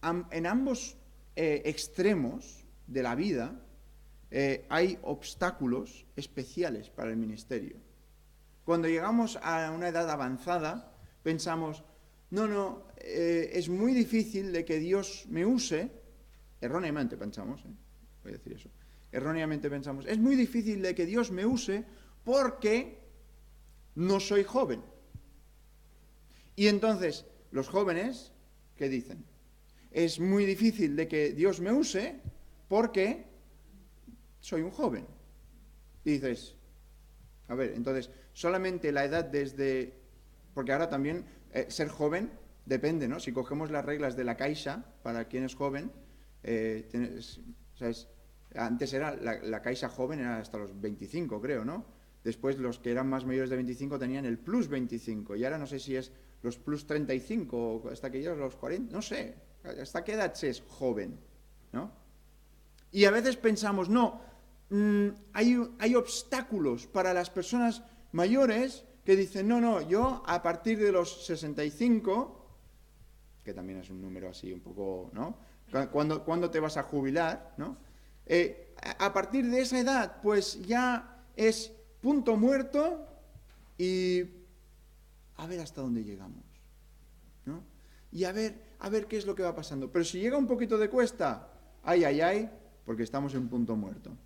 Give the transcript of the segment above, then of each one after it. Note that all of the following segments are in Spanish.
en ambos extremos de la vida hay obstáculos especiales para el ministerio. Cuando llegamos a una edad avanzada, pensamos, es muy difícil de que Dios me use, erróneamente pensamos, voy a decir eso, erróneamente pensamos, es muy difícil de que Dios me use porque no soy joven. Y entonces, los jóvenes, ¿qué dicen? Es muy difícil de que Dios me use porque soy un joven. Y dices, a ver, entonces, solamente la edad porque ahora también ser joven depende, ¿no? Si cogemos las reglas de la Caixa, para quien es joven, ¿sabes? Antes era la Caixa joven, era hasta los 25, creo, ¿no? Después los que eran más mayores de 25 tenían el plus 25, y ahora no sé si es los plus 35 o hasta que llegas a los 40, no sé, hasta qué edad se es joven, ¿no? Y a veces pensamos, hay obstáculos para las personas mayores que dicen, yo a partir de los 65, que también es un número así un poco, ¿no? ¿Cuándo te vas a jubilar, ¿no? A partir de esa edad, pues ya es punto muerto y a ver hasta dónde llegamos, ¿no? Y a ver qué es lo que va pasando. Pero si llega un poquito de cuesta, ay, porque estamos en punto muerto.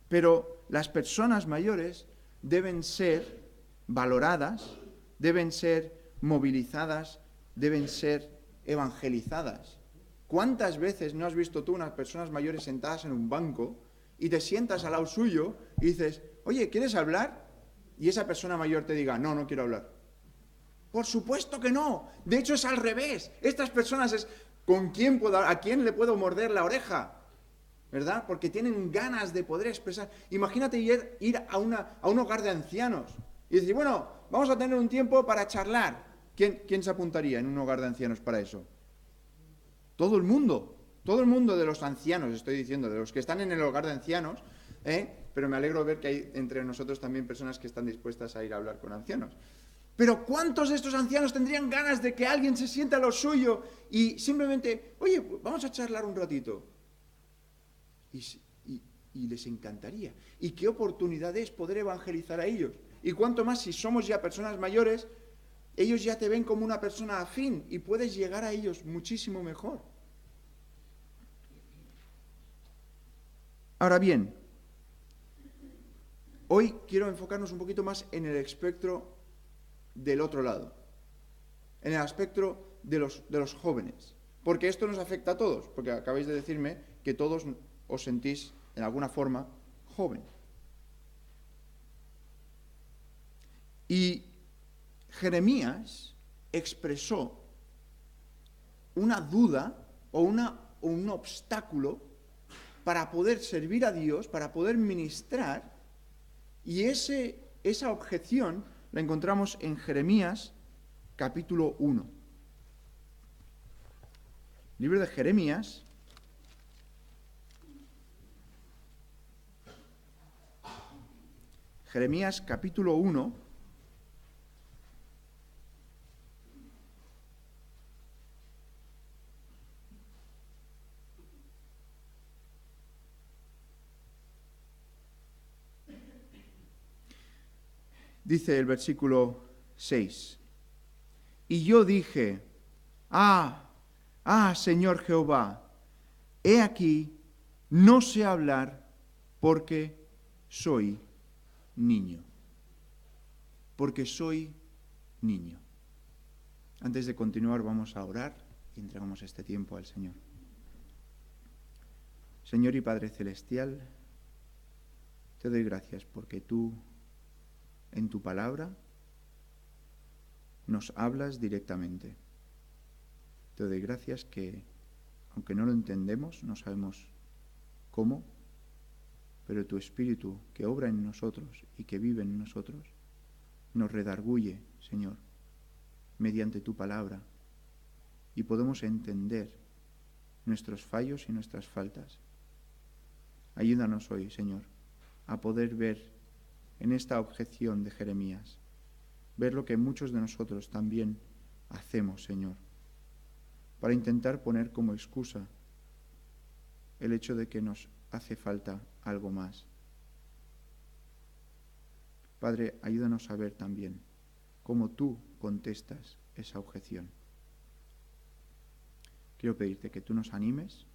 Pero las personas mayores deben ser valoradas, deben ser movilizadas, deben ser evangelizadas. ¿Cuántas veces no has visto tú unas personas mayores sentadas en un banco y te sientas al lado suyo y dices, oye, ¿quieres hablar? Y esa persona mayor te diga, no quiero hablar. Por supuesto que no. De hecho es al revés. Estas personas es, ¿a quién le puedo morder la oreja? ¿Verdad? Porque tienen ganas de poder expresar. Imagínate ir a un hogar de ancianos y decir, bueno, vamos a tener un tiempo para charlar. ¿Quién se apuntaría en un hogar de ancianos para eso? Todo el mundo de los ancianos, estoy diciendo, de los que están en el hogar de ancianos, pero me alegro ver que hay entre nosotros también personas que están dispuestas a ir a hablar con ancianos. Pero ¿cuántos de estos ancianos tendrían ganas de que alguien se sienta a lo suyo y simplemente, oye, vamos a charlar un ratito? Y les encantaría. ¿Y qué oportunidad es poder evangelizar a ellos? Y cuánto más si somos ya personas mayores, ellos ya te ven como una persona afín y puedes llegar a ellos muchísimo mejor. Ahora bien, hoy quiero enfocarnos un poquito más en el espectro del otro lado, en el espectro de los jóvenes, porque esto nos afecta a todos, porque acabáis de decirme que todos os sentís en alguna forma joven. Y Jeremías expresó una duda o un obstáculo para poder servir a Dios, para poder ministrar, y esa objeción la encontramos en Jeremías capítulo 1. Libro de Jeremías, capítulo 1, dice el versículo 6, y yo dije, Señor Jehová, he aquí, no sé hablar porque soy niño. Porque soy niño. Antes de continuar vamos a orar y entregamos este tiempo al Señor. Señor y Padre Celestial, te doy gracias porque tú, en tu palabra, nos hablas directamente. Te doy gracias que, aunque no lo entendemos, no sabemos cómo, pero tu Espíritu que obra en nosotros y que vive en nosotros, nos redarguye, Señor, mediante tu palabra, y podemos entender nuestros fallos y nuestras faltas. Ayúdanos hoy, Señor, a poder ver en esta objeción de Jeremías, ver lo que muchos de nosotros también hacemos, Señor, para intentar poner como excusa el hecho de que nos hace falta algo más? Padre, ayúdanos a ver también cómo tú contestas esa objeción. Quiero pedirte que tú nos animes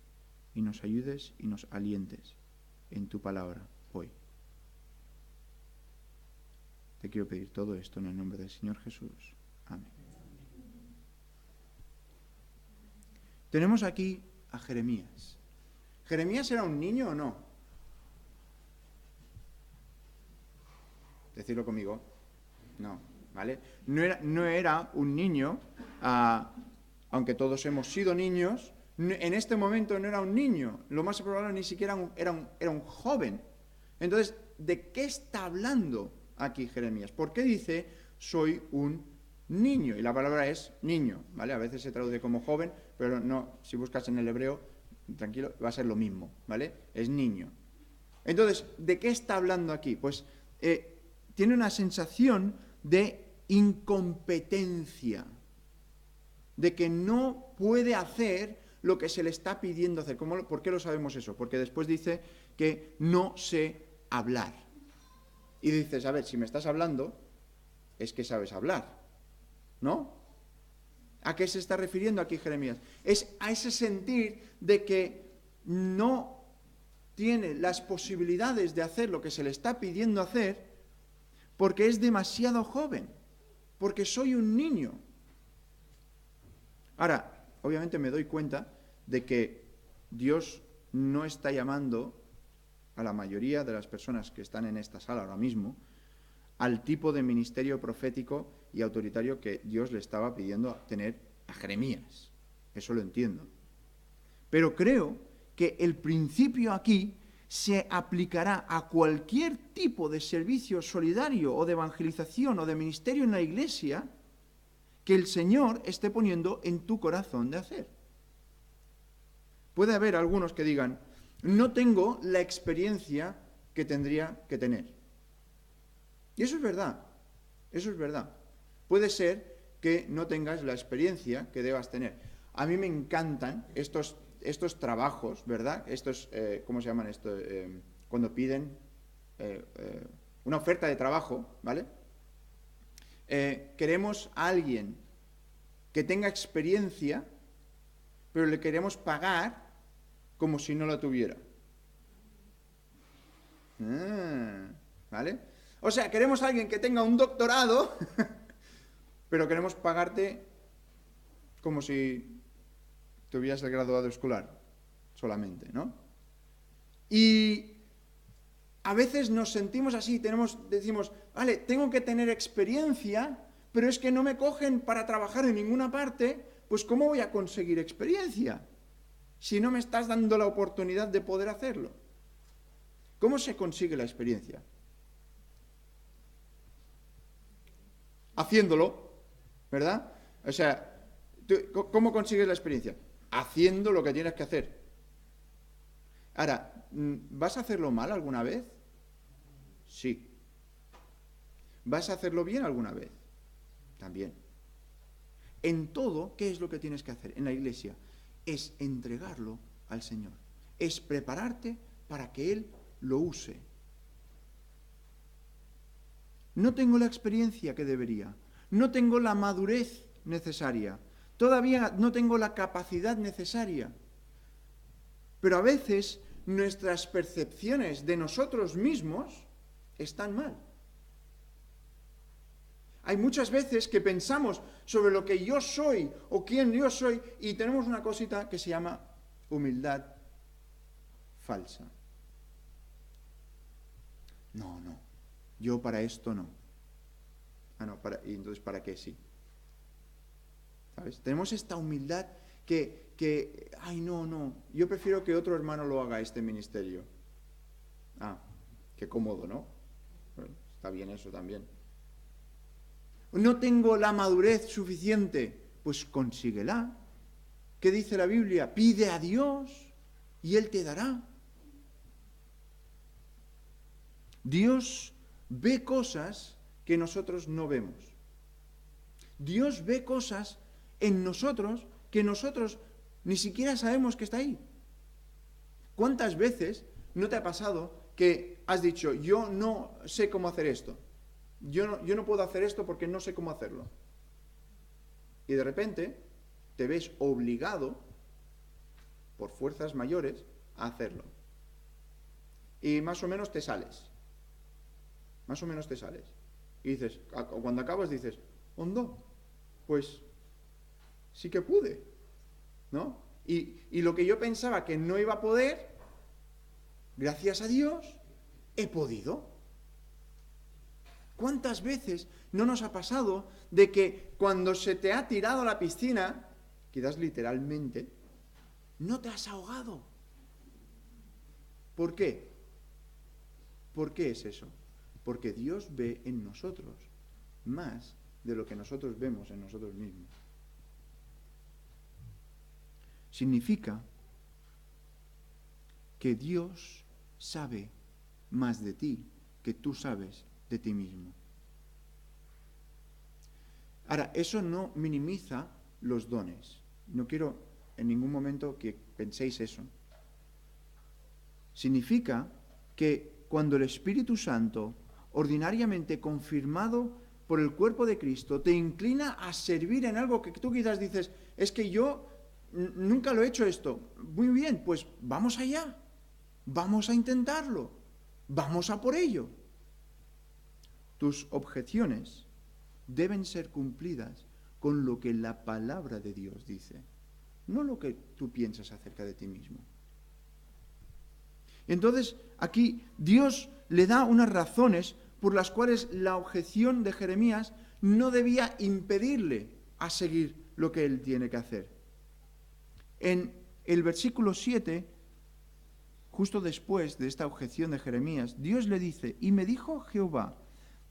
y nos ayudes y nos alientes en tu palabra hoy. Te quiero pedir todo esto en el nombre del Señor Jesús. Amén. Tenemos aquí a Jeremías. ¿Jeremías era un niño o no? Decirlo conmigo. No, ¿vale? No era un niño, aunque todos hemos sido niños, en este momento no era un niño. Lo más probable ni siquiera era un joven. Entonces, ¿de qué está hablando aquí Jeremías? ¿Por qué dice soy un niño? Y la palabra es niño, ¿vale? A veces se traduce como joven, pero no, si buscas en el hebreo, tranquilo, va a ser lo mismo, ¿vale? Es niño. Entonces, ¿de qué está hablando aquí? Pues tiene una sensación de incompetencia, de que no puede hacer lo que se le está pidiendo hacer. ¿Por qué lo sabemos eso? Porque después dice que no sé hablar. Y dices, a ver, si me estás hablando, es que sabes hablar, ¿no? ¿A qué se está refiriendo aquí Jeremías? Es a ese sentir de que no tiene las posibilidades de hacer lo que se le está pidiendo hacer porque es demasiado joven, porque soy un niño. Ahora, obviamente me doy cuenta de que Dios no está llamando a la mayoría de las personas que están en esta sala ahora mismo al tipo de ministerio profético y autoritario que Dios le estaba pidiendo tener a Jeremías. Eso lo entiendo. Pero creo que el principio aquí se aplicará a cualquier tipo de servicio solidario o de evangelización o de ministerio en la iglesia que el Señor esté poniendo en tu corazón de hacer. Puede haber algunos que digan, no tengo la experiencia que tendría que tener. Y eso es verdad, eso es verdad. Puede ser que no tengas la experiencia que debas tener. A mí me encantan estos trabajos, ¿verdad? ¿Cómo se llaman esto? Cuando piden una oferta de trabajo, ¿vale? Queremos a alguien que tenga experiencia, pero le queremos pagar como si no la tuviera. ¿Vale? O sea, queremos a alguien que tenga un doctorado, pero queremos pagarte como si tuvieras el graduado escolar solamente, ¿no? Y a veces nos sentimos así, decimos, vale, tengo que tener experiencia, pero es que no me cogen para trabajar en ninguna parte, pues ¿cómo voy a conseguir experiencia si no me estás dando la oportunidad de poder hacerlo? ¿Cómo se consigue la experiencia? Haciéndolo, ¿verdad? O sea, ¿cómo consigues la experiencia? Haciendo lo que tienes que hacer. Ahora, ¿vas a hacerlo mal alguna vez? Sí. ¿Vas a hacerlo bien alguna vez? También. En todo, ¿qué es lo que tienes que hacer en la iglesia? Es entregarlo al Señor. Es prepararte para que Él lo use. No tengo la experiencia que debería. No tengo la madurez necesaria. Todavía no tengo la capacidad necesaria. Pero a veces nuestras percepciones de nosotros mismos están mal. Hay muchas veces que pensamos sobre lo que yo soy o quién yo soy y tenemos una cosita que se llama humildad falsa. No, yo para esto no. Y entonces ¿para qué sí? ¿Sabes? Tenemos esta humildad que ay, no, yo prefiero que otro hermano lo haga este ministerio. Qué cómodo, ¿no? Bueno, está bien eso también. No tengo la madurez suficiente, pues consíguela. ¿Qué dice la Biblia? Pide a Dios y Él te dará. Dios ve cosas que nosotros no vemos. Dios ve cosas en nosotros que nosotros ni siquiera sabemos que está ahí. ¿Cuántas veces no te ha pasado que has dicho, yo no sé cómo hacer esto? Yo no puedo hacer esto porque no sé cómo hacerlo. Y de repente te ves obligado, por fuerzas mayores, a hacerlo. Y más o menos te sales. Más o menos te sales. Y dices, cuando acabas dices, hondo, pues sí que pude, ¿no? Y lo que yo pensaba que no iba a poder, gracias a Dios, he podido. ¿Cuántas veces no nos ha pasado de que cuando se te ha tirado a la piscina, quizás literalmente, no te has ahogado? ¿Por qué? ¿Por qué es eso? Porque Dios ve en nosotros más de lo que nosotros vemos en nosotros mismos. Significa que Dios sabe más de ti que tú sabes de ti mismo. Ahora, eso no minimiza los dones. No quiero en ningún momento que penséis eso. Significa que cuando el Espíritu Santo, ordinariamente confirmado por el cuerpo de Cristo, te inclina a servir en algo que tú quizás dices, es que yo nunca lo he hecho esto. Muy bien, pues vamos allá. Vamos a intentarlo. Vamos a por ello. Tus objeciones deben ser cumplidas con lo que la palabra de Dios dice, no lo que tú piensas acerca de ti mismo. Entonces, aquí Dios le da unas razones por las cuales la objeción de Jeremías no debía impedirle a seguir lo que él tiene que hacer. En el versículo 7, justo después de esta objeción de Jeremías, Dios le dice, y me dijo Jehová,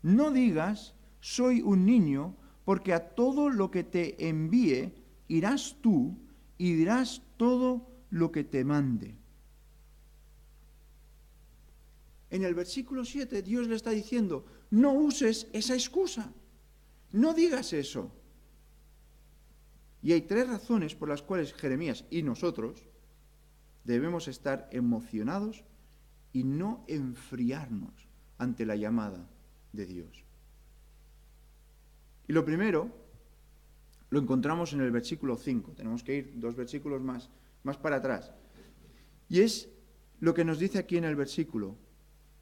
no digas, soy un niño, porque a todo lo que te envíe irás tú y dirás todo lo que te mande. En el versículo 7 Dios le está diciendo, no uses esa excusa, no digas eso. Y hay 3 razones por las cuales Jeremías y nosotros debemos estar emocionados y no enfriarnos ante la llamada de Dios. Y lo primero lo encontramos en el versículo 5. Tenemos que ir 2 versículos más para atrás. Y es lo que nos dice aquí en el versículo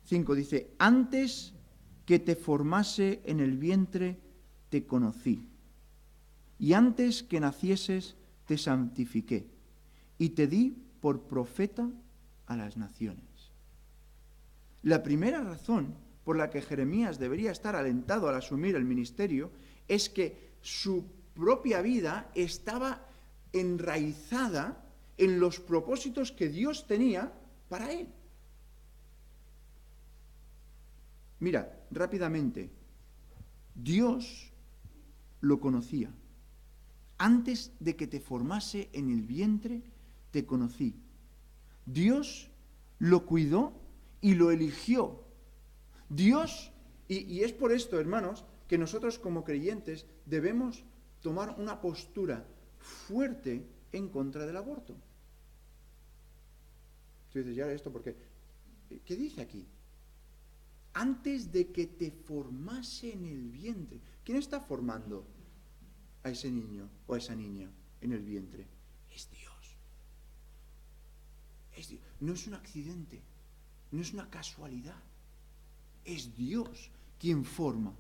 5. Dice, antes que te formase en el vientre te conocí, y antes que nacieses te santifiqué, y te di por profeta a las naciones. La primera razón por la que Jeremías debería estar alentado al asumir el ministerio es que su propia vida estaba enraizada en los propósitos que Dios tenía para él. Mira, rápidamente, Dios lo conocía. Antes de que te formase en el vientre, te conocí. Dios lo cuidó y lo eligió. Dios, y es por esto, hermanos, que nosotros como creyentes debemos tomar una postura fuerte en contra del aborto. Tú dices, ya esto, porque ¿qué dice aquí? Antes de que te formase en el vientre. ¿Quién está formando a ese niño o a esa niña en el vientre? Es Dios. Es Dios. No es un accidente, no es una casualidad. Es Dios quien forma.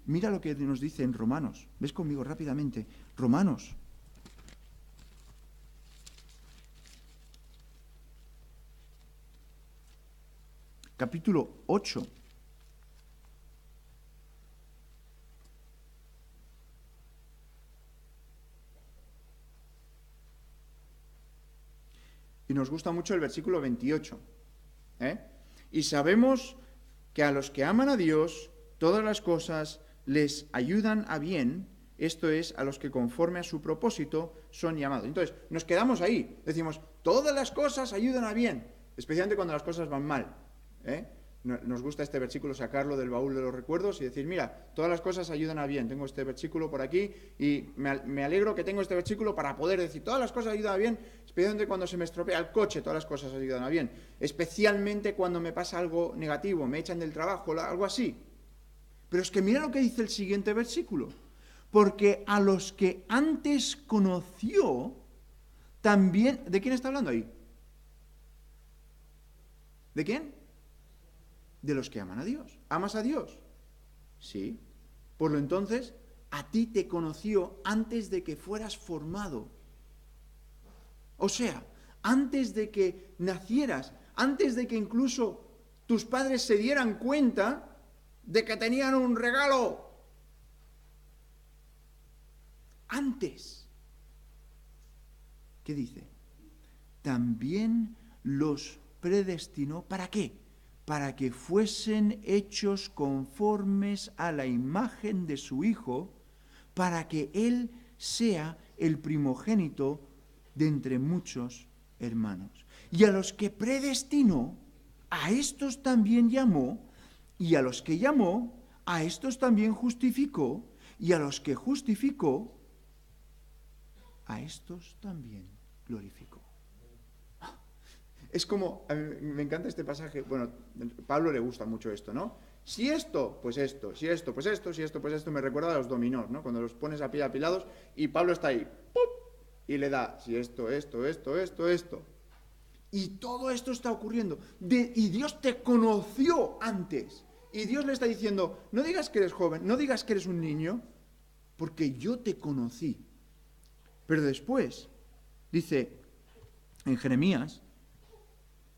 Mira lo que nos dice en Romanos. ¿Ves conmigo rápidamente? Romanos. Capítulo 8. Y nos gusta mucho el versículo 28. Y sabemos que a los que aman a Dios, todas las cosas les ayudan a bien, esto es, a los que conforme a su propósito son llamados. Entonces, nos quedamos ahí. Decimos, todas las cosas ayudan a bien, especialmente cuando las cosas van mal. Nos gusta este versículo, sacarlo del baúl de los recuerdos y decir, mira, todas las cosas ayudan a bien. Tengo este versículo por aquí y me alegro que tengo este versículo para poder decir, todas las cosas ayudan a bien, especialmente cuando se me estropea el coche, todas las cosas ayudan a bien. Especialmente cuando me pasa algo negativo, me echan del trabajo, algo así. Pero es que mira lo que dice el siguiente versículo. Porque a los que antes conoció, también... ¿De quién está hablando ahí? ¿De quién? De los que aman a Dios. ¿Amas a Dios? Sí. Por lo entonces, a ti te conoció antes de que fueras formado. O sea, antes de que nacieras, antes de que incluso tus padres se dieran cuenta de que tenían un regalo. Antes. ¿Qué dice? También los predestinó. ¿Para qué? Para que fuesen hechos conformes a la imagen de su Hijo, para que Él sea el primogénito de entre muchos hermanos. Y a los que predestinó, a estos también llamó, y a los que llamó, a estos también justificó, y a los que justificó, a estos también glorificó. Es como, a mí me encanta este pasaje, bueno, a Pablo le gusta mucho esto, ¿no? Si esto, pues esto, si esto, pues esto, si esto, pues esto, me recuerda a los dominós, ¿no? Cuando los pones a pie apilados y Pablo está ahí, ¡pum! Y le da, si esto, esto, esto, esto, esto. Y todo esto está ocurriendo. Y Dios te conoció antes. Y Dios le está diciendo, no digas que eres joven, no digas que eres un niño, porque yo te conocí. Pero después, dice en Jeremías,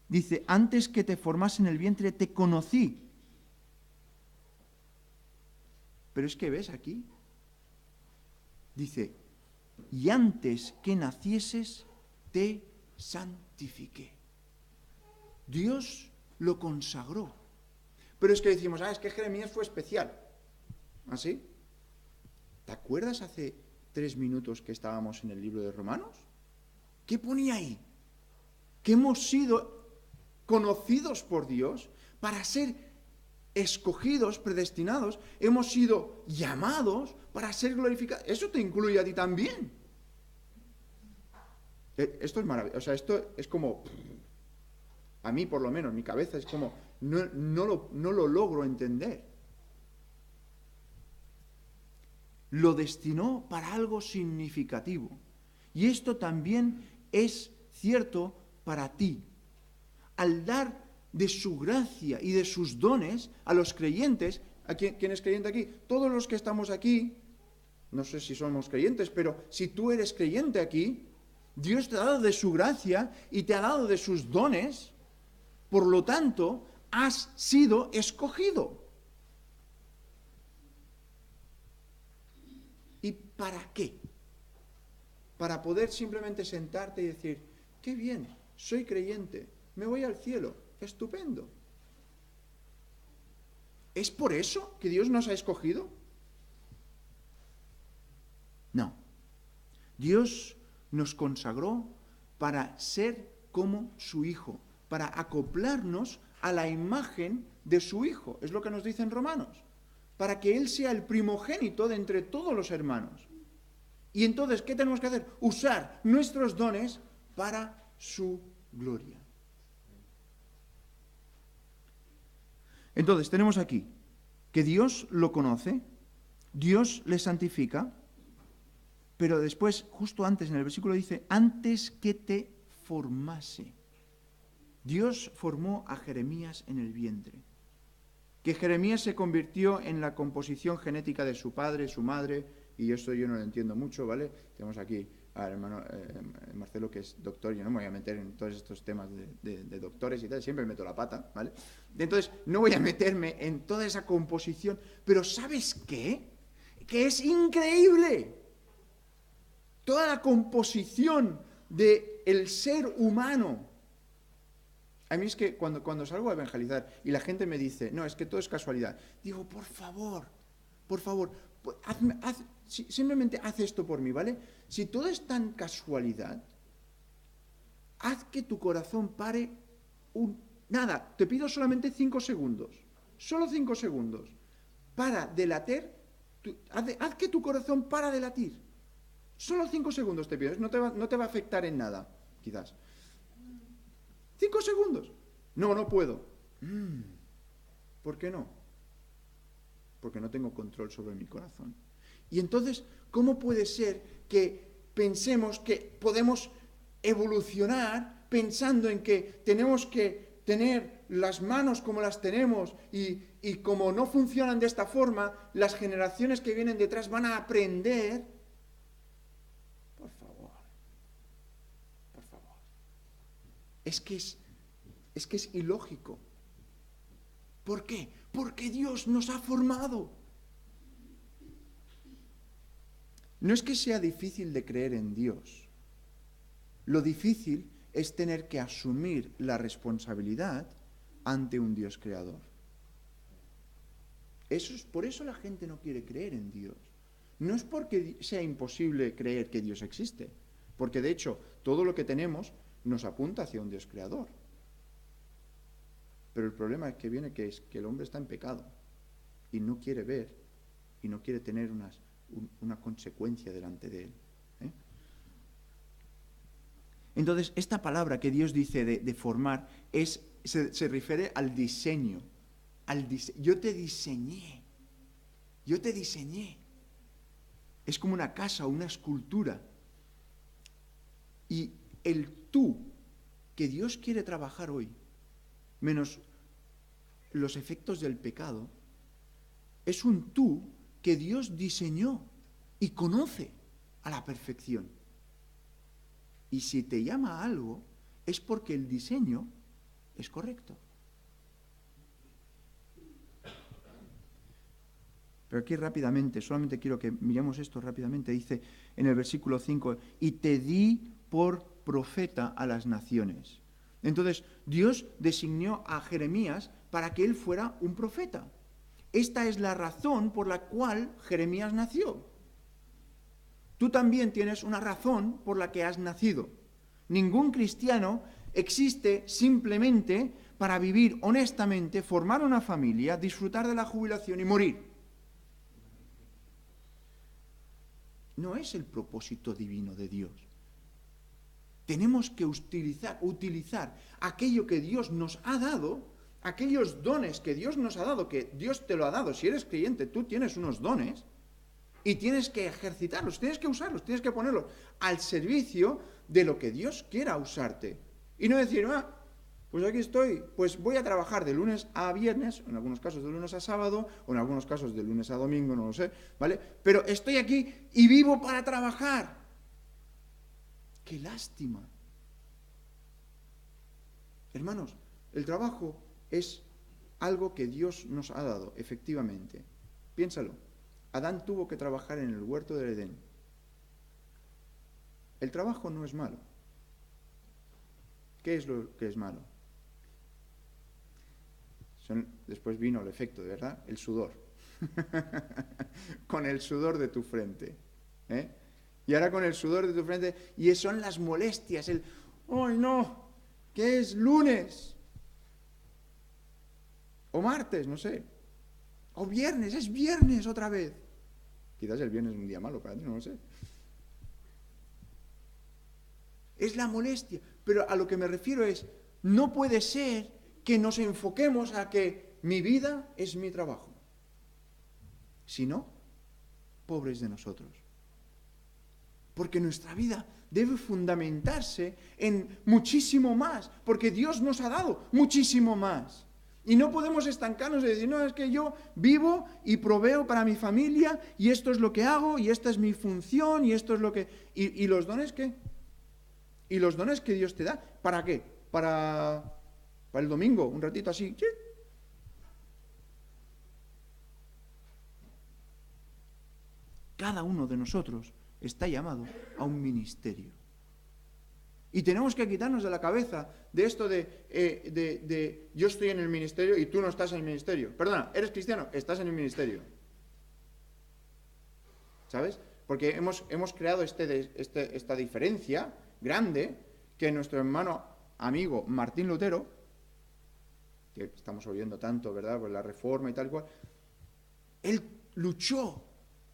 dice, antes que te formase en el vientre te conocí. Pero es que ves aquí, dice, y antes que nacieses te santifiqué. Dios lo consagró. Pero es que decimos, es que Jeremías fue especial. ¿Así? ¿Te acuerdas hace 3 minutos que estábamos en el libro de Romanos? ¿Qué ponía ahí? Que hemos sido conocidos por Dios para ser escogidos, predestinados, hemos sido llamados para ser glorificados. Eso te incluye a ti también. Esto es maravilloso. O sea, esto es como, a mí por lo menos, mi cabeza es como, no lo logro entender. Lo destinó para algo significativo. Y esto también es cierto para ti. Al dar de su gracia y de sus dones a los creyentes, ¿quién es creyente aquí? Todos los que estamos aquí, no sé si somos creyentes, pero si tú eres creyente aquí, Dios te ha dado de su gracia y te ha dado de sus dones, por lo tanto, has sido escogido. ¿Y para qué? Para poder simplemente sentarte y decir, qué bien, soy creyente, me voy al cielo, estupendo. ¿Es por eso que Dios nos ha escogido? No. Dios nos consagró para ser como su Hijo, para acoplarnos a la imagen de su Hijo. Es lo que nos dice en Romanos. Para que Él sea el primogénito de entre todos los hermanos. Y entonces, ¿qué tenemos que hacer? Usar nuestros dones para su gloria. Entonces, tenemos aquí que Dios lo conoce, Dios le santifica, pero después, justo antes en el versículo dice, antes que te formase. Dios formó a Jeremías en el vientre. Que Jeremías se convirtió en la composición genética de su padre, su madre, y esto yo no lo entiendo mucho, ¿vale? Tenemos aquí al hermano Marcelo, que es doctor, yo no me voy a meter en todos estos temas de doctores y tal, siempre meto la pata, ¿vale? Entonces, no voy a meterme en toda esa composición, pero ¿sabes qué? Que es increíble. Toda la composición del ser humano. A mí es que cuando salgo a evangelizar y la gente me dice, no, es que todo es casualidad, digo, por favor, simplemente haz esto por mí, ¿vale? Si todo es tan casualidad, haz que tu corazón pare Nada, te pido solamente 5 segundos. Solo 5 segundos. Para de latir. Haz que tu corazón para de latir. Solo 5 segundos te pido. No te va a afectar en nada, quizás. 5 segundos. No puedo. ¿Por qué no? Porque no tengo control sobre mi corazón. Y entonces, ¿cómo puede ser que pensemos que podemos evolucionar pensando en que tenemos que tener las manos como las tenemos y como no funcionan de esta forma, las generaciones que vienen detrás van a aprender? Por favor. Es que es ilógico. ¿Por qué? Porque Dios nos ha formado. No es que sea difícil de creer en Dios. Lo difícil es tener que asumir la responsabilidad ante un Dios creador. Por eso la gente no quiere creer en Dios. No es porque sea imposible creer que Dios existe, porque de hecho todo lo que tenemos nos apunta hacia un Dios creador. Pero el problema que viene es que el hombre está en pecado y no quiere ver y no quiere tener una consecuencia delante de él. Entonces, esta palabra que Dios dice de formar se refiere al diseño. Yo te diseñé. Es como una casa, una escultura. Y el tú que Dios quiere trabajar hoy, menos los efectos del pecado, es un tú que Dios diseñó y conoce a la perfección. Y si te llama a algo, es porque el diseño es correcto. Pero aquí rápidamente, solamente quiero que miremos esto rápidamente, dice en el versículo 5, y te di por profeta a las naciones. Entonces, Dios designó a Jeremías para que él fuera un profeta. Esta es la razón por la cual Jeremías nació. Tú también tienes una razón por la que has nacido. Ningún cristiano existe simplemente para vivir honestamente, formar una familia, disfrutar de la jubilación y morir. No es el propósito divino de Dios. Tenemos que utilizar aquello que Dios nos ha dado, aquellos dones que Dios nos ha dado, que Dios te lo ha dado. Si eres creyente, tú tienes unos dones y tienes que ejercitarlos, tienes que usarlos, tienes que ponerlos al servicio de lo que Dios quiera usarte. Y no decir, pues aquí estoy, pues voy a trabajar de lunes a viernes, en algunos casos de lunes a sábado, o en algunos casos de lunes a domingo, no lo sé, ¿vale? Pero estoy aquí y vivo para trabajar. ¡Qué lástima! Hermanos, el trabajo es algo que Dios nos ha dado, efectivamente. Piénsalo. Adán tuvo que trabajar en el huerto del Edén. El trabajo no es malo. ¿Qué es lo que es malo? Después vino el efecto, ¿verdad? El sudor. Con el sudor de tu frente. Y ahora con el sudor de tu frente, y son las molestias, ¡ay no! ¿Qué es lunes? O martes, no sé. O viernes, es viernes otra vez. Quizás el viernes es un día malo para ti, no lo sé. Es la molestia. Pero a lo que me refiero es, no puede ser que nos enfoquemos a que mi vida es mi trabajo. Si no, pobres de nosotros. Porque nuestra vida debe fundamentarse en muchísimo más, porque Dios nos ha dado muchísimo más. Y no podemos estancarnos y decir, no, es que yo vivo y proveo para mi familia, y esto es lo que hago, y esta es mi función, y esto es lo que... ¿Y los dones qué? ¿Y los dones que Dios te da? ¿Para qué? ¿Para el domingo? Un ratito así. ¿Sí? Cada uno de nosotros está llamado a un ministerio. Y tenemos que quitarnos de la cabeza de esto de yo estoy en el ministerio y tú no estás en el ministerio. Perdona, eres cristiano, estás en el ministerio. ¿Sabes? Porque hemos creado esta diferencia grande que nuestro hermano amigo Martín Lutero que estamos oyendo tanto, ¿verdad?, por la reforma y tal cual, él luchó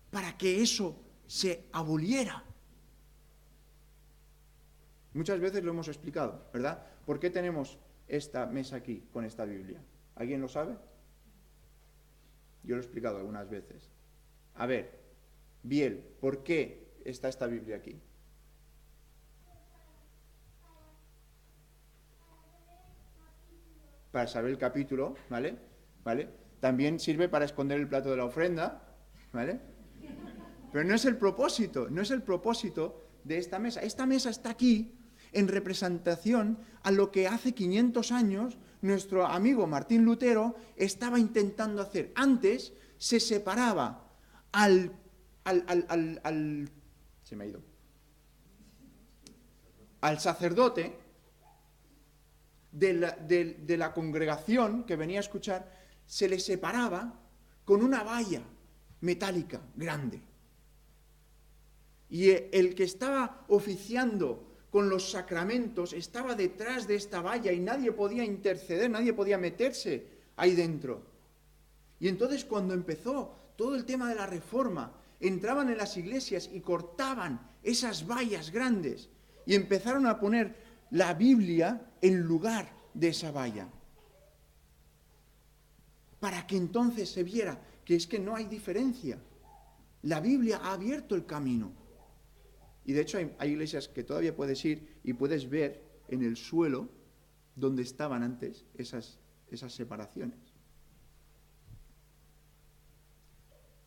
para que eso se aboliera. Muchas veces lo hemos explicado, ¿verdad? ¿Por qué tenemos esta mesa aquí con esta Biblia? ¿Alguien lo sabe? Yo lo he explicado algunas veces. A ver, Biel, ¿por qué está esta Biblia aquí? Para saber el capítulo, ¿vale? ¿Vale? También sirve para esconder el plato de la ofrenda, ¿vale? Pero no es el propósito, no es el propósito de esta mesa. Esta mesa está aquí en representación a lo que hace 500 años nuestro amigo Martín Lutero estaba intentando hacer. Antes se separaba se me ha ido, al sacerdote de la congregación que venía a escuchar, se le separaba con una valla metálica grande. Y el que estaba oficiando con los sacramentos estaba detrás de esta valla y nadie podía interceder, nadie podía meterse ahí dentro. Y entonces cuando empezó todo el tema de la reforma, entraban en las iglesias y cortaban esas vallas grandes y empezaron a poner la Biblia en lugar de esa valla. Para que entonces se viera que es que no hay diferencia. La Biblia ha abierto el camino. Y de hecho hay iglesias que todavía puedes ir y puedes ver en el suelo donde estaban antes esas separaciones.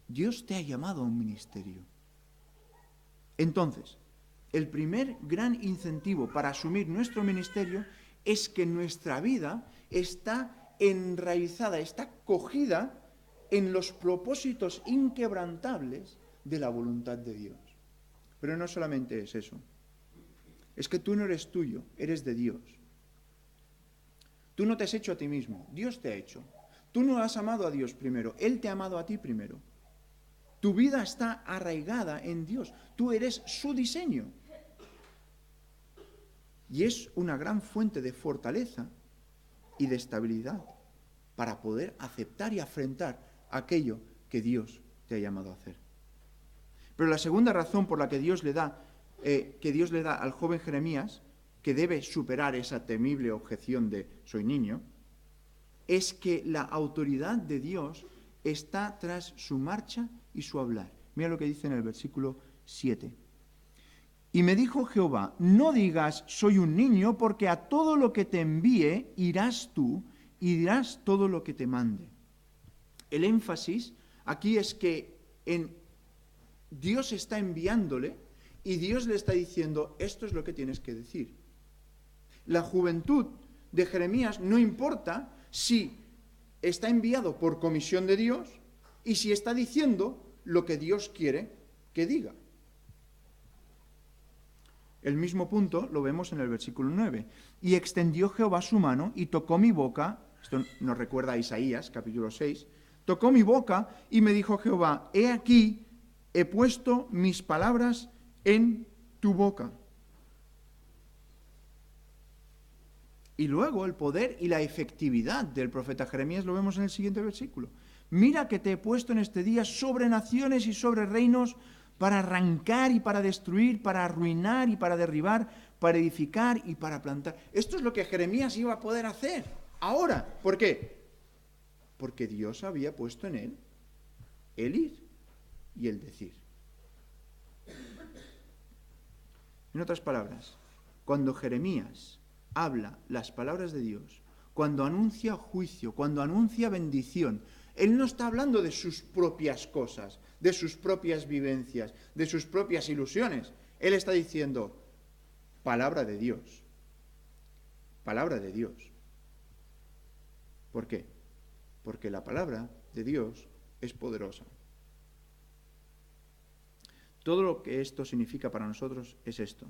Dios te ha llamado a un ministerio. Entonces, el primer gran incentivo para asumir nuestro ministerio es que nuestra vida está enraizada, está cogida en los propósitos inquebrantables de la voluntad de Dios. Pero no solamente es eso. Es que tú no eres tuyo, eres de Dios. Tú no te has hecho a ti mismo, Dios te ha hecho. Tú no has amado a Dios primero, Él te ha amado a ti primero. Tu vida está arraigada en Dios. Tú eres su diseño. Y es una gran fuente de fortaleza y de estabilidad para poder aceptar y afrontar aquello que Dios te ha llamado a hacer. Pero la segunda razón por la que Dios le da al joven Jeremías, que debe superar esa temible objeción de soy niño, es que la autoridad de Dios está tras su marcha y su hablar. Mira lo que dice en el versículo 7. Y me dijo Jehová, no digas soy un niño, porque a todo lo que te envíe irás tú y dirás todo lo que te mande. El énfasis aquí es que Dios está enviándole y Dios le está diciendo, esto es lo que tienes que decir. La juventud de Jeremías no importa si está enviado por comisión de Dios y si está diciendo lo que Dios quiere que diga. El mismo punto lo vemos en el versículo 9. Y extendió Jehová su mano y tocó mi boca, esto nos recuerda a Isaías, capítulo 6, tocó mi boca y me dijo Jehová, he aquí, he puesto mis palabras en tu boca. Y luego el poder y la efectividad del profeta Jeremías lo vemos en el siguiente versículo. Mira que te he puesto en este día sobre naciones y sobre reinos para arrancar y para destruir, para arruinar y para derribar, para edificar y para plantar. Esto es lo que Jeremías iba a poder hacer ahora. ¿Por qué? Porque Dios había puesto en él el ir y el decir. En otras palabras, cuando Jeremías habla las palabras de Dios, cuando anuncia juicio, cuando anuncia bendición, él no está hablando de sus propias cosas, de sus propias vivencias, de sus propias ilusiones. Él está diciendo, palabra de Dios. Palabra de Dios. ¿Por qué? Porque la palabra de Dios es poderosa. Todo lo que esto significa para nosotros es esto,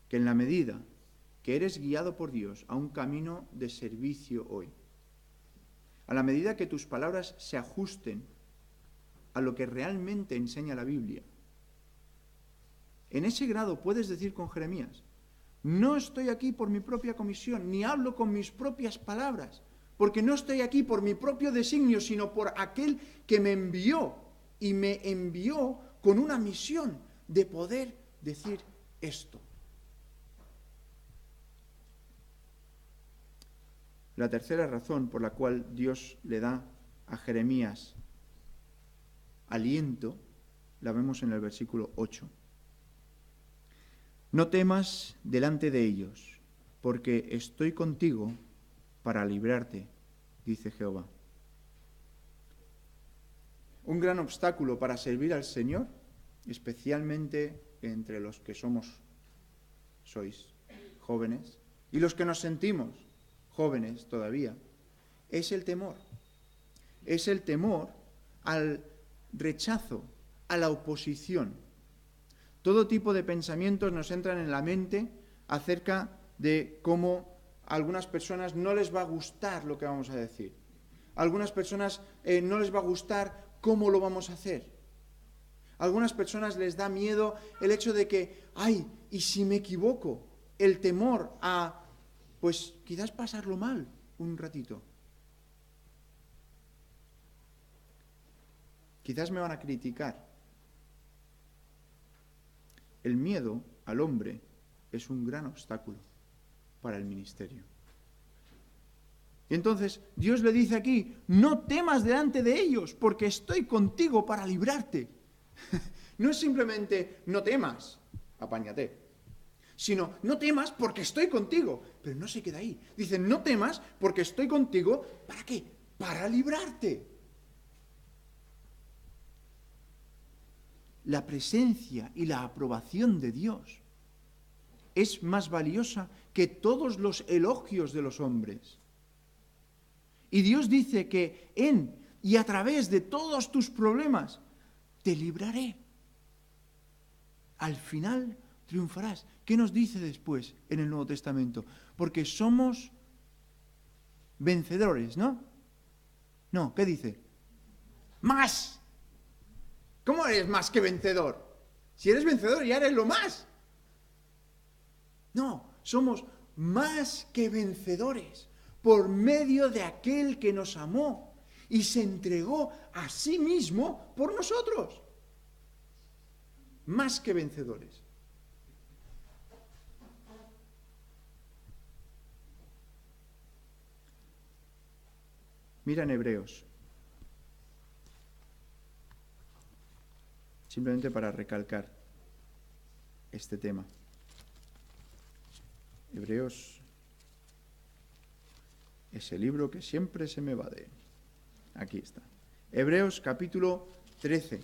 que en la medida que eres guiado por Dios a un camino de servicio hoy, a la medida que tus palabras se ajusten a lo que realmente enseña la Biblia, en ese grado puedes decir con Jeremías, no estoy aquí por mi propia comisión, ni hablo con mis propias palabras, porque no estoy aquí por mi propio designio, sino por aquel que me envió, y me envió con una misión de poder decir esto. La tercera razón por la cual Dios le da a Jeremías aliento, la vemos en el versículo 8. No temas delante de ellos, porque estoy contigo para librarte, dice Jehová. Un gran obstáculo para servir al Señor, especialmente entre los que sois jóvenes, y los que nos sentimos jóvenes todavía, es el temor. Es el temor al rechazo, a la oposición. Todo tipo de pensamientos nos entran en la mente acerca de cómo a algunas personas no les va a gustar lo que vamos a decir. A algunas personas no les va a gustar cómo lo vamos a hacer. A algunas personas les da miedo el hecho de que, ¿y si me equivoco? El temor a, pues quizás pasarlo mal un ratito. Quizás me van a criticar. El miedo al hombre es un gran obstáculo para el ministerio. Y entonces Dios le dice aquí, no temas delante de ellos, porque estoy contigo para librarte. No es simplemente, no temas, apáñate, sino, no temas porque estoy contigo. Pero no se queda ahí. Dice, no temas porque estoy contigo, ¿para qué? Para librarte. La presencia y la aprobación de Dios es más valiosa que todos los elogios de los hombres. Y Dios dice que en y a través de todos tus problemas te libraré. Al final triunfarás. ¿Qué nos dice después en el Nuevo Testamento? Porque somos vencedores, ¿no? No, ¿qué dice? ¡Más! ¿Cómo eres más que vencedor? Si eres vencedor ya eres lo más. No, somos más que vencedores por medio de aquel que nos amó y se entregó a sí mismo por nosotros. Más que vencedores. Mira en Hebreos. Simplemente para recalcar este tema. Hebreos es el libro que siempre se me va de... Aquí está. Hebreos capítulo 13.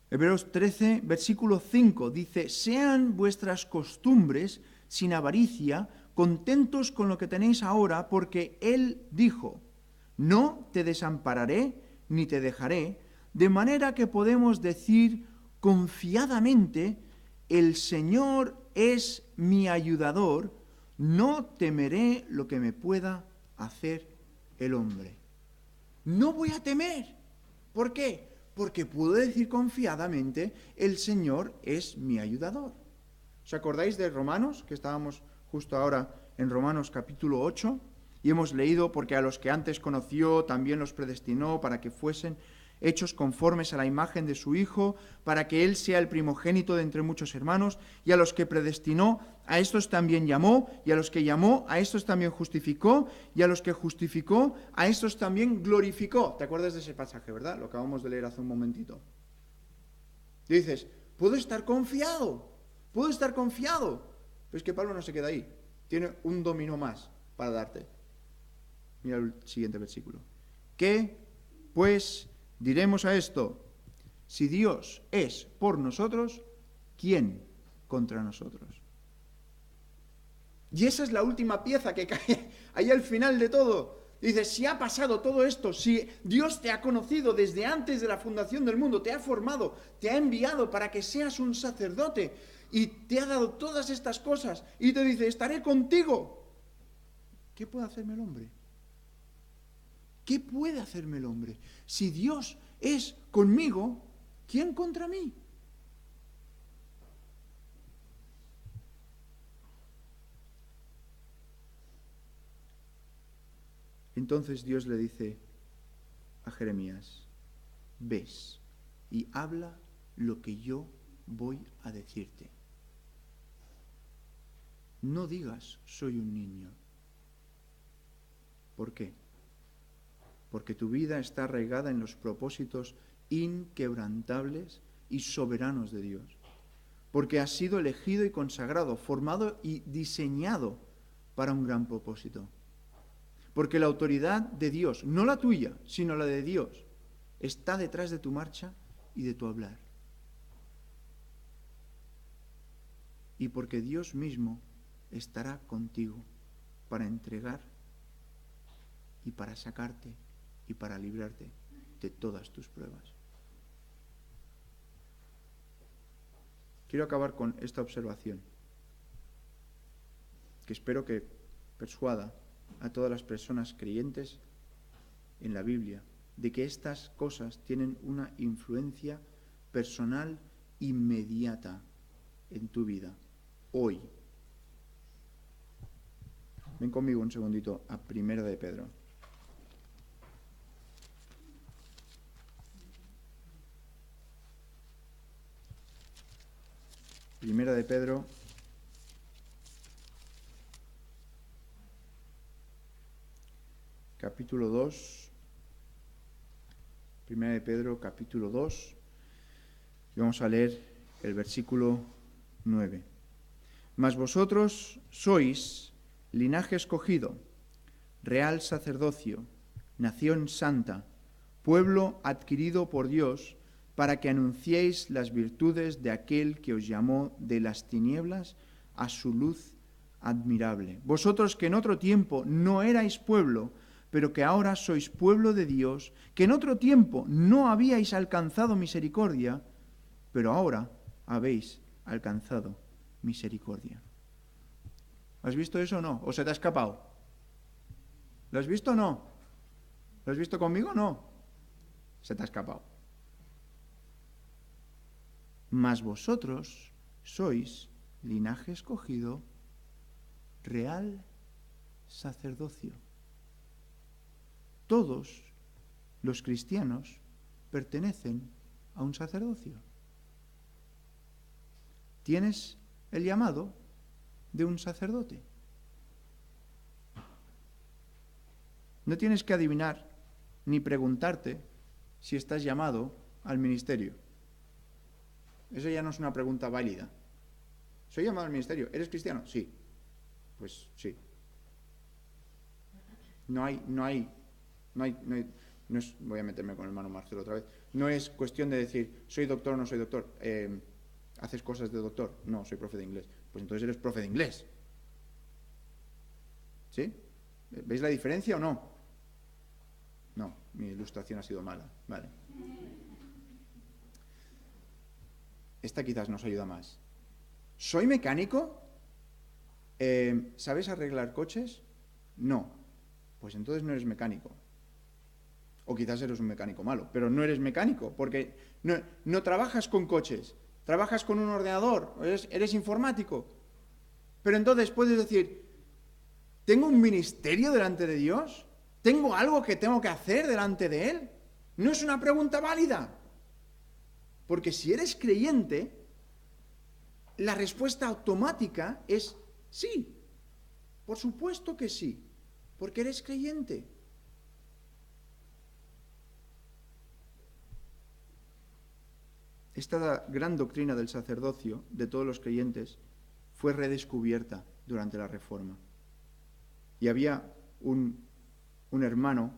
Hebreos 13, versículo 5, dice, sean vuestras costumbres sin avaricia, contentos con lo que tenéis ahora, porque Él dijo, no te desampararé ni te dejaré, de manera que podemos decir confiadamente, el Señor es mi ayudador, no temeré lo que me pueda hacer el hombre. No voy a temer. ¿Por qué? Porque puedo decir confiadamente, el Señor es mi ayudador. ¿Os acordáis de Romanos? Que estábamos justo ahora en Romanos capítulo 8, y hemos leído, porque a los que antes conoció también los predestinó para que fuesen hechos conformes a la imagen de su Hijo, para que Él sea el primogénito de entre muchos hermanos, y a los que predestinó, a estos también llamó, y a los que llamó, a estos también justificó, y a los que justificó, a estos también glorificó. ¿Te acuerdas de ese pasaje, verdad? Lo acabamos de leer hace un momentito. Y dices, puedo estar confiado. Pero es que Pablo no se queda ahí. Tiene un dominó más para darte. Mira el siguiente versículo. ¿Qué, pues, diremos a esto? Si Dios es por nosotros, ¿quién contra nosotros? Y esa es la última pieza que cae ahí al final de todo. Dice, si ha pasado todo esto, si Dios te ha conocido desde antes de la fundación del mundo, te ha formado, te ha enviado para que seas un sacerdote y te ha dado todas estas cosas y te dice, estaré contigo. ¿Qué puede hacerme el hombre? ¿Qué puede hacerme el hombre? Si Dios es conmigo, ¿Quién contra mí? Entonces Dios le dice a Jeremías, ves y habla lo que yo voy a decirte. No digas, soy un niño. ¿Por qué? Porque tu vida está arraigada en los propósitos inquebrantables y soberanos de Dios. Porque has sido elegido y consagrado, formado y diseñado para un gran propósito. Porque la autoridad de Dios, no la tuya, sino la de Dios, está detrás de tu marcha y de tu hablar. Y porque Dios mismo estará contigo para entregar y para sacarte y para librarte de todas tus pruebas. Quiero acabar con esta observación, que espero que persuada a todas las personas creyentes en la Biblia de que estas cosas tienen una influencia personal inmediata en tu vida, hoy. Ven conmigo un segundito a Primera de Pedro. Primera de Pedro, capítulo 2. Primera de Pedro, capítulo 2. Y vamos a leer el versículo 9. Mas vosotros sois linaje escogido, real sacerdocio, nación santa, pueblo adquirido por Dios, para que anunciéis las virtudes de aquel que os llamó de las tinieblas a su luz admirable. Vosotros que en otro tiempo no erais pueblo, pero que ahora sois pueblo de Dios, que en otro tiempo no habíais alcanzado misericordia, pero ahora habéis alcanzado misericordia. ¿Has visto eso o no? ¿O se te ha escapado? ¿Lo has visto o no? ¿Lo has visto conmigo o no? Se te ha escapado. Mas vosotros sois linaje escogido, real sacerdocio. Todos los cristianos pertenecen a un sacerdocio. Tienes el llamado de un sacerdote. No tienes que adivinar ni preguntarte si estás llamado al ministerio. Eso ya no es una pregunta válida. ¿Soy llamado al ministerio? ¿Eres cristiano? Sí. Pues sí. No es, voy a meterme con el hermano Marcelo otra vez. No es cuestión de decir, soy doctor o no soy doctor. ¿Haces cosas de doctor? No, soy profe de inglés. Pues entonces eres profe de inglés. ¿Sí? ¿Veis la diferencia o no? No, mi ilustración ha sido mala. Vale. Esta quizás nos ayuda más. ¿Soy mecánico? ¿Sabes arreglar coches? No. Pues entonces no eres mecánico. O quizás eres un mecánico malo, pero no eres mecánico, porque no trabajas con coches, trabajas con un ordenador, eres informático. Pero entonces puedes decir, ¿tengo un ministerio delante de Dios? ¿Tengo algo que tengo que hacer delante de Él? No es una pregunta válida. Porque si eres creyente, la respuesta automática es sí. Por supuesto que sí, porque eres creyente. Esta gran doctrina del sacerdocio de todos los creyentes fue redescubierta durante la Reforma. Y había un hermano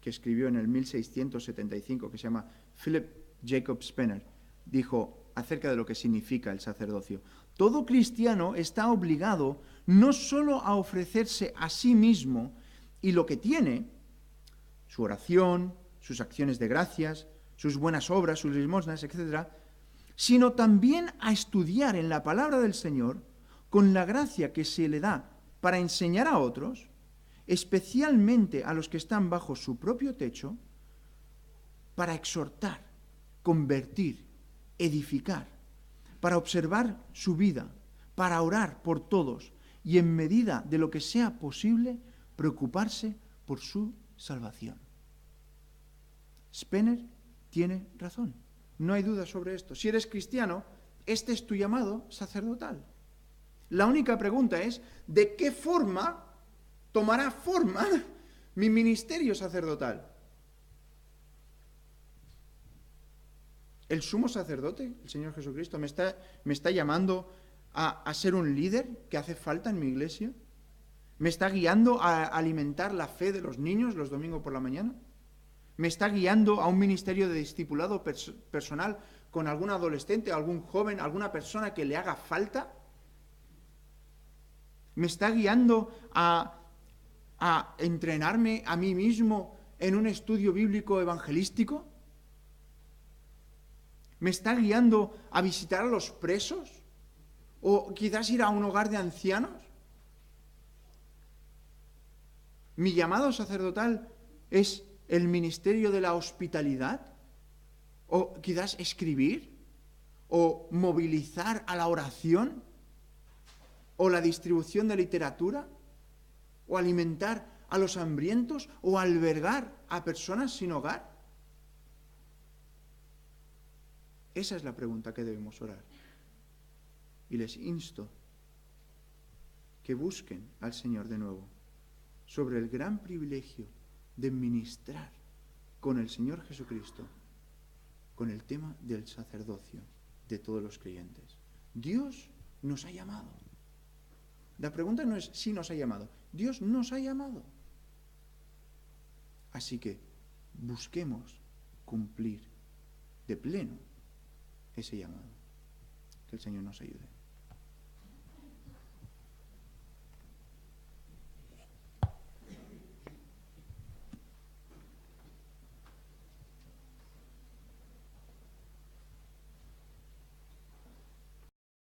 que escribió en el 1675, que se llama Philip Jacob Spener, dijo acerca de lo que significa el sacerdocio: todo cristiano está obligado no solo a ofrecerse a sí mismo y lo que tiene, su oración, sus acciones de gracias, sus buenas obras, sus limosnas, etc., sino también a estudiar en la palabra del Señor con la gracia que se le da para enseñar a otros, especialmente a los que están bajo su propio techo, para exhortar convertir, edificar, para observar su vida, para orar por todos y en medida de lo que sea posible, preocuparse por su salvación. Spener tiene razón, no hay duda sobre esto. Si eres cristiano, este es tu llamado sacerdotal. La única pregunta es, ¿de qué forma tomará forma mi ministerio sacerdotal? El sumo sacerdote, el Señor Jesucristo, me está llamando a ser un líder que hace falta en mi iglesia. ¿Me está guiando a alimentar la fe de los niños los domingos por la mañana? ¿Me está guiando a un ministerio de discipulado personal con algún adolescente, algún joven, alguna persona que le haga falta? ¿Me está guiando a entrenarme a mí mismo en un estudio bíblico evangelístico? ¿Me está guiando a visitar a los presos? ¿O quizás ir a un hogar de ancianos? ¿Mi llamado sacerdotal es el ministerio de la hospitalidad? ¿O quizás escribir? ¿O movilizar a la oración? ¿O la distribución de literatura? ¿O alimentar a los hambrientos? ¿O albergar a personas sin hogar? Esa es la pregunta que debemos orar. Y les insto que busquen al Señor de nuevo sobre el gran privilegio de ministrar con el Señor Jesucristo, con el tema del sacerdocio de todos los creyentes. Dios nos ha llamado. La pregunta no es si nos ha llamado, Dios nos ha llamado. Así que busquemos cumplir de pleno ese llamado. Que el Señor nos ayude.